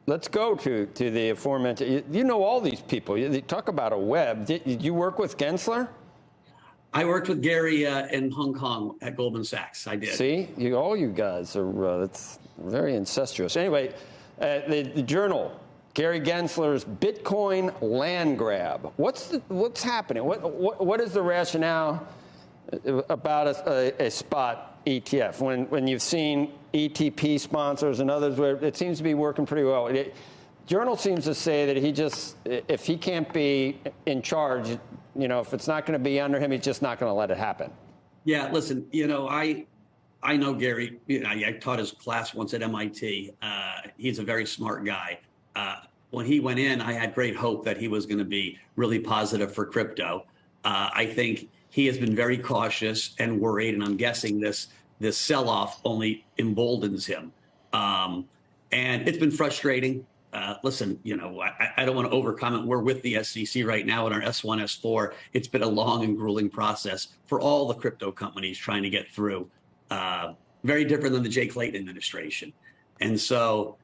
let's go to the aforementioned. You know all these people. You talk about a web. Did you work with Gensler? I worked with Gary in Hong Kong at Goldman Sachs. I did. See, all you guys are it's very incestuous. Anyway, the Journal, Gary Gensler's Bitcoin land grab. What's happening? What is the rationale about a spot ETF when you've seen ETP sponsors and others where it seems to be working pretty well? Journal seems to say that if he can't be in charge, if it's not going to be under him, he's just not going to let it happen. Yeah, listen, I know Gary. I taught his class once at MIT. He's a very smart guy. When he went in, I had great hope that he was going to be really positive for crypto. I think he has been very cautious and worried, and I'm guessing this sell-off only emboldens him. And it's been frustrating. Listen, I don't want to overcomment. We're with the SEC right now in our S1, S4. It's been a long and grueling process for all the crypto companies trying to get through. Very different than the Jay Clayton administration. And so,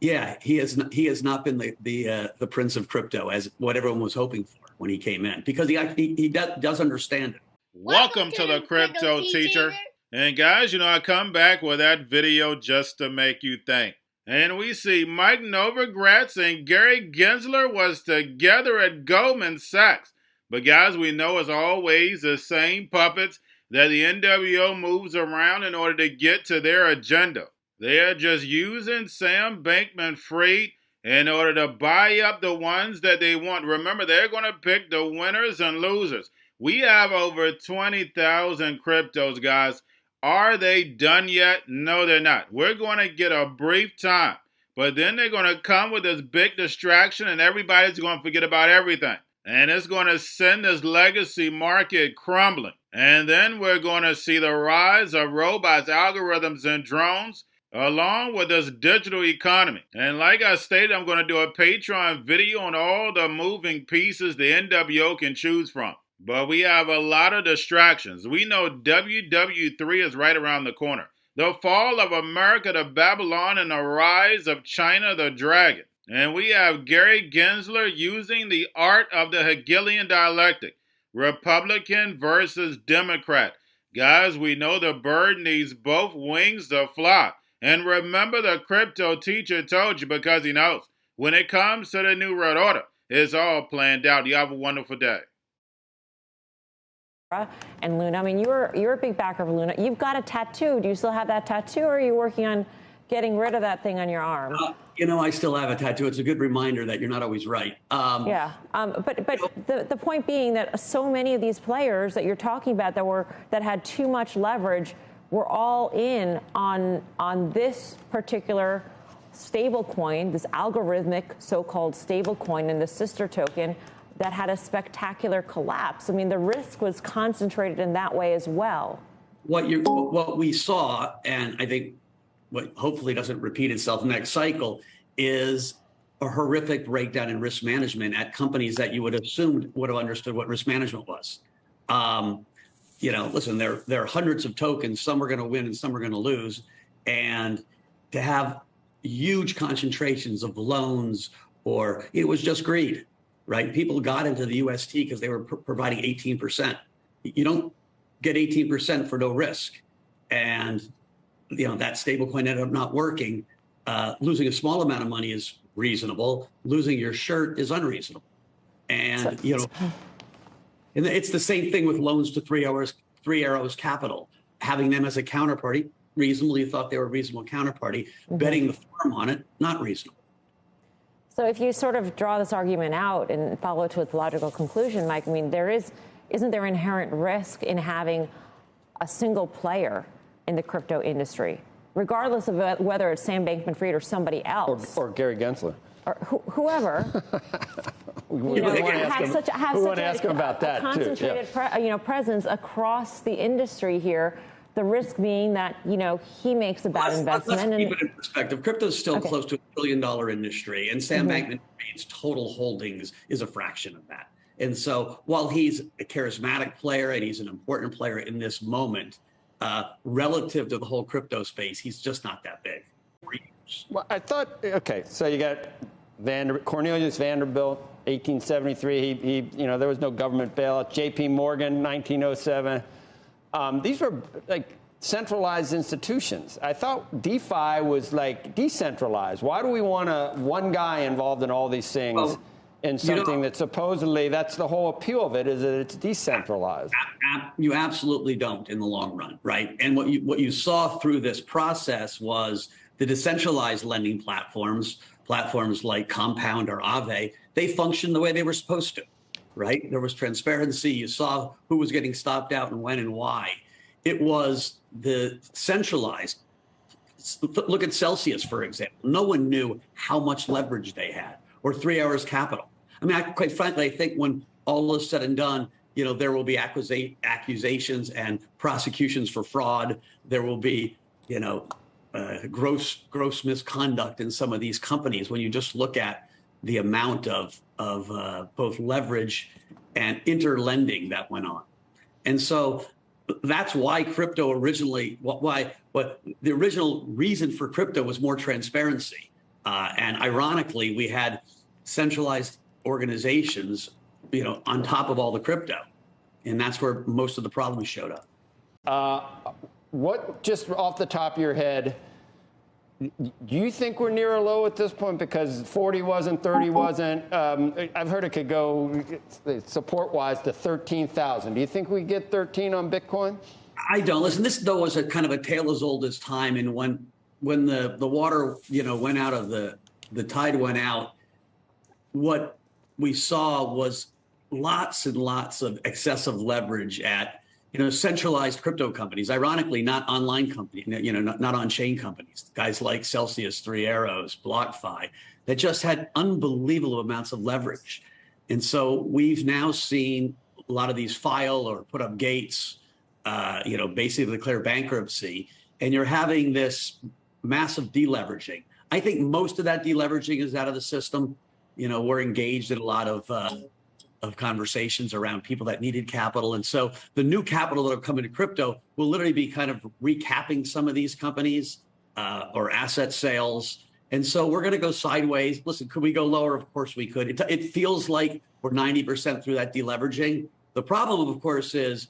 yeah, he has not been the prince of crypto as what everyone was hoping for when he came in, because he does understand it. Welcome to the Crypto Teacher. And guys, I come back with that video just to make you think. And we see Mike Novogratz and Gary Gensler was together at Goldman Sachs. But guys, we know as always the same puppets that the NWO moves around in order to get to their agenda. They are just using Sam Bankman-Fried in order to buy up the ones that they want. Remember, they're going to pick the winners and losers. We have over 20,000 cryptos, guys. Are they done yet? No, they're not. We're going to get a brief time, but then they're going to come with this big distraction and everybody's going to forget about everything. And it's going to send this legacy market crumbling. And then we're going to see the rise of robots, algorithms, and drones, along with this digital economy. And like I stated, I'm going to do a Patreon video on all the moving pieces the NWO can choose from. But we have a lot of distractions. We know WW3 is right around the corner. The fall of America to Babylon and the rise of China the Dragon. And we have Gary Gensler using the art of the Hegelian dialectic. Republican versus Democrat. Guys, we know the bird needs both wings to fly. And remember, the crypto teacher told you because he knows. When it comes to the New World Order, it's all planned out. You have a wonderful day. And Luna, I mean, you're a big backer of Luna. You've got a tattoo. Do you still have that tattoo, or are you working on getting rid of that thing on your arm? I still have a tattoo. It's a good reminder that you're not always right. But the point being that so many of these players that you're talking about that had too much leverage were all in on this particular stable coin, this algorithmic so-called stable coin, and the sister token that had a spectacular collapse. I mean, the risk was concentrated in that way as well. What we saw, and I think what hopefully doesn't repeat itself next cycle, is a horrific breakdown in risk management at companies that you would have assumed would have understood what risk management was. Listen, there are hundreds of tokens. Some are going to win and some are going to lose. And to have huge concentrations of loans, or it was just greed. Right? People got into the UST because they were providing 18%. You don't get 18% for no risk. And, that stablecoin ended up not working. Losing a small amount of money is reasonable. Losing your shirt is unreasonable. And, and it's the same thing with loans to Three Arrows Capital. Having them as a counterparty, reasonably thought they were a reasonable counterparty. Mm-hmm. Betting the farm on it, not reasonable. So if you sort of draw this argument out and follow it to its logical conclusion, Mike, I mean, isn't there inherent risk in having a single player in the crypto industry, regardless of whether it's Sam Bankman-Fried or somebody else? Or Gary Gensler. Or whoever. We want to ask him about that, concentrated presence across the industry here. The risk being that, he makes a bad investment. Let's keep it in perspective. Crypto is still close to $1 billion industry, and Sam Bankman-Fried's total holdings is a fraction of that. And so while he's a charismatic player and he's an important player in this moment, relative to the whole crypto space, he's just not that big. Well, I thought, okay, so you got Cornelius Vanderbilt, 1873. There was no government bailout. J.P. Morgan, 1907. These were like centralized institutions. I thought DeFi was like decentralized. Why do we want one guy involved in all these things in something that supposedly that's the whole appeal of it, is that it's decentralized? You absolutely don't in the long run, right? And what you saw through this process was the decentralized lending platforms like Compound or Aave, they functioned the way they were supposed to, right? There was transparency. You saw who was getting stopped out and when and why. It was the centralized. Look at Celsius, for example. No one knew how much leverage they had, or 3 Hours Capital. I mean, quite frankly, I think when all is said and done, there will be accusations and prosecutions for fraud. There will be, gross misconduct in some of these companies when you just look at the amount of both leverage and interlending that went on. And so that's why crypto originally, what the original reason for crypto was more transparency. And ironically, we had centralized organizations, on top of all the crypto. And that's where most of the problems showed up. What, just off the top of your head, do you think we're near a low at this point? Because 40 wasn't, 30 wasn't. I've heard it could go support-wise to 13,000. Do you think we get 13 on Bitcoin? I don't. Listen, this though was a kind of a tale as old as time. And when the water, went out of the tide went out, what we saw was lots and lots of excessive leverage at centralized crypto companies, ironically, not online companies, not on-chain companies, guys like Celsius, 3 Arrows, BlockFi, that just had unbelievable amounts of leverage. And so we've now seen a lot of these file or put up gates, basically declare bankruptcy, and you're having this massive deleveraging. I think most of that deleveraging is out of the system. We're engaged in a lot of conversations around people that needed capital. And so the new capital that will come into crypto will literally be kind of recapping some of these companies or asset sales. And so we're going to go sideways. Listen, could we go lower? Of course we could. It feels like we're 90% through that deleveraging. The problem, of course, is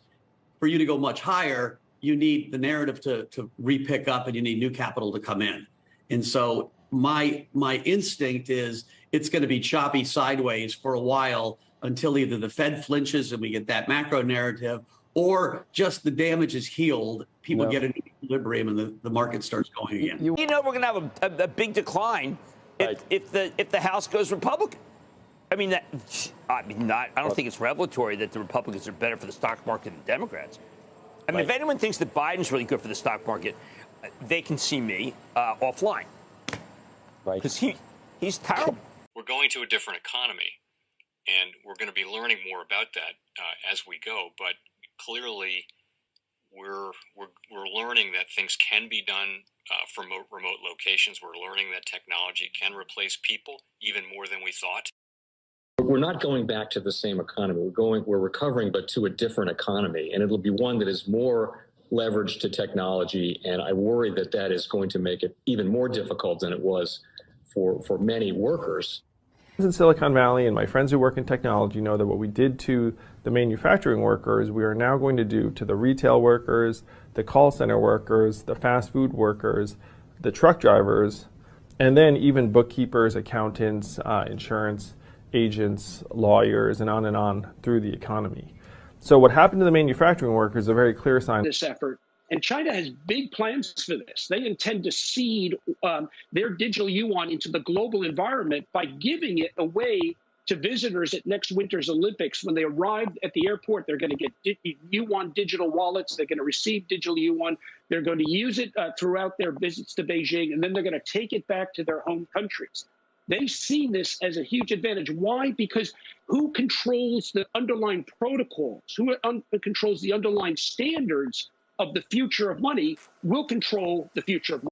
for you to go much higher, you need the narrative to re-pick up and you need new capital to come in. And so my instinct is it's going to be choppy sideways for a while until either the Fed flinches and we get that macro narrative, or just the damage is healed, people get an equilibrium and the market starts going again. We're going to have a big decline if the House goes Republican. I don't think it's revelatory that the Republicans are better for the stock market than Democrats. I mean, if anyone thinks that Biden's really good for the stock market, they can see me offline. Right. Because he's terrible. We're going to a different economy. And we're going to be learning more about that as we go. But clearly, we're learning that things can be done from remote locations. We're learning that technology can replace people even more than we thought. We're not going back to the same economy. We're recovering, but to a different economy, and it'll be one that is more leveraged to technology. And I worry that is going to make it even more difficult than it was for many workers. In Silicon Valley, and my friends who work in technology know that what we did to the manufacturing workers, we are now going to do to the retail workers, the call center workers, the fast food workers, the truck drivers, and then even bookkeepers, accountants, insurance agents, lawyers, and on through the economy. So what happened to the manufacturing workers is a very clear sign. This effort. And China has big plans for this. They intend to seed their digital yuan into the global environment by giving it away to visitors at next winter's Olympics. When they arrive at the airport, they're going to get yuan digital wallets. They're going to receive digital yuan. They're going to use it throughout their visits to Beijing, and then they're going to take it back to their home countries. They see this as a huge advantage. Why? Because who controls the underlying protocols, who controls the underlying standards of the future of money will control the future of money.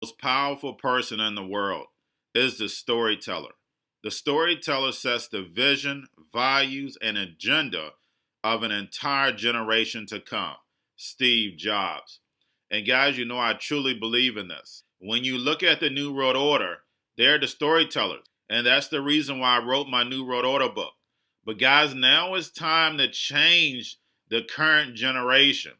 most powerful person in the world is the storyteller. The storyteller sets the vision, values, and agenda of an entire generation to come. Steve Jobs. And guys, you know I truly believe in this. When you look at the New World Order, they're the storytellers. And that's the reason why I wrote my New World Order book. But guys, now it's time to change the current generation.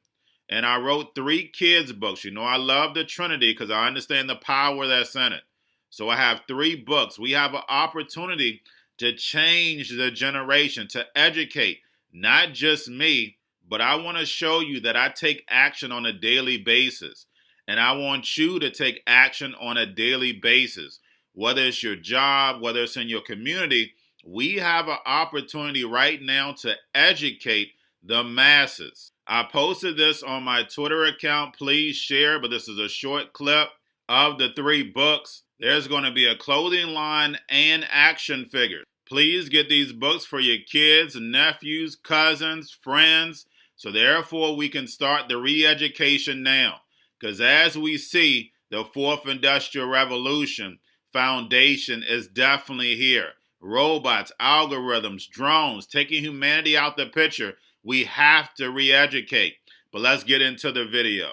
And I wrote 3 kids' books. You know, I love the Trinity because I understand the power that's in it. So I have 3 books. We have an opportunity to change the generation, to educate, not just me, but I want to show you that I take action on a daily basis. And I want you to take action on a daily basis. Whether it's your job, whether it's in your community, we have an opportunity right now to educate the masses. I posted this on my Twitter account. Please share, but this is a short clip of the 3 books. There's going to be a clothing line and action figures. Please get these books for your kids, nephews, cousins, friends, so therefore we can start the re-education now. Because as we see, the 4th Industrial Revolution foundation is definitely here. Robots, algorithms, drones, taking humanity out the picture. We have to re-educate. But let's get into the video.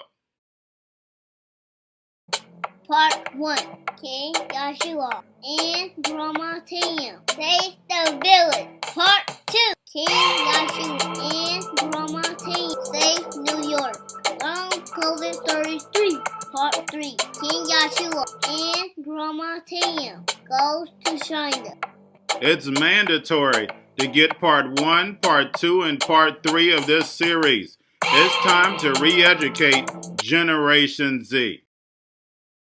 Part 1. King Joshua and Grandma Tam save the village. Part 2. King Joshua and Grandma Tam save New York from COVID-33. Part 3. King Joshua and Grandma Tam goes to China. It's mandatory to get part 1, part 2, and part 3 of this series. It's time to re-educate Generation Z.